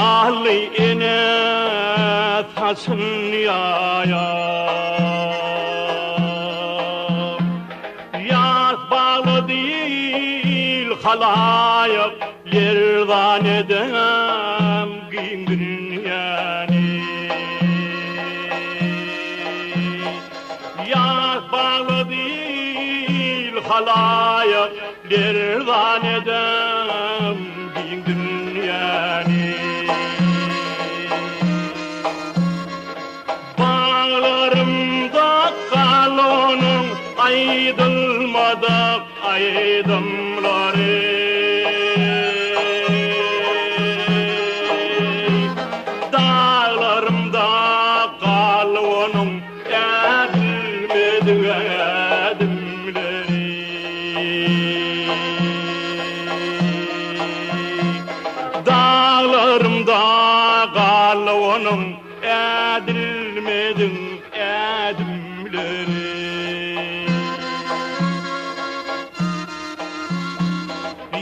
Bağlı ine tasın yaya Yaz bağlı değil halayık yerdan edem giyindirin yani Yaz bağlı değil halayık yerdan edem giyindirin yani Bağlarımda kalonum aydılmadık aydımları Dağlarımda kalonum edilmedi edimleri Dağlarımda kalonum edilmedi edimleri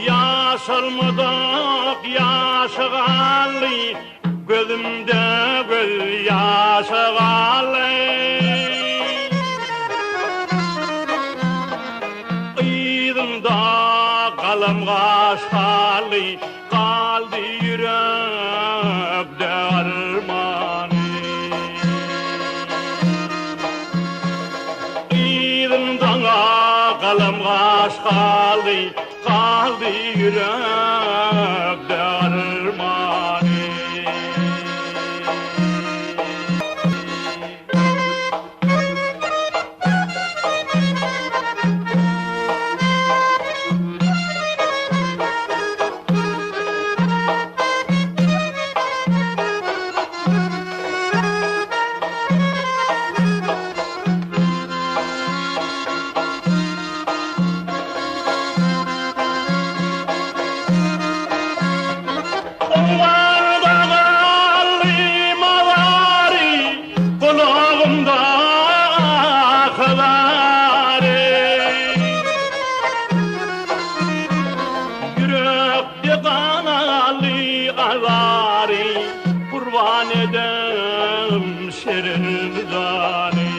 Yaşalmadık yaşagallı Gözümde göz yaşagallı Kıydımda kalım kaşgalı Kaldı yürekte armanı Kalım kaşgalı kaldı yürekte armanı Kurban edem şerindani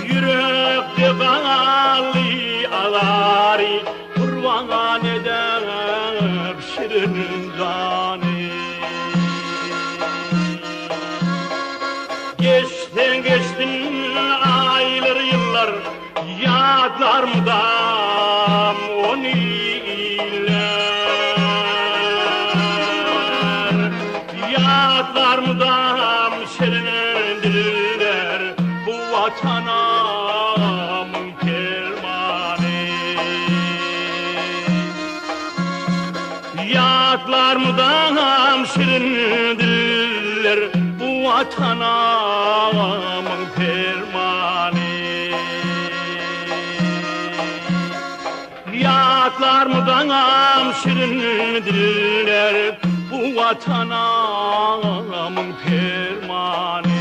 Yürekte kanalli ağari Kurban edem şerindani Geçtin aylar yıllar Yadlar mıdam onu Yadlarımdan şerindirler bu vatanamın kermanı Yadlarımdan şerindirler bu vatanamın kermanı Yadlarımdan şerindirler bu vatanamın fermanı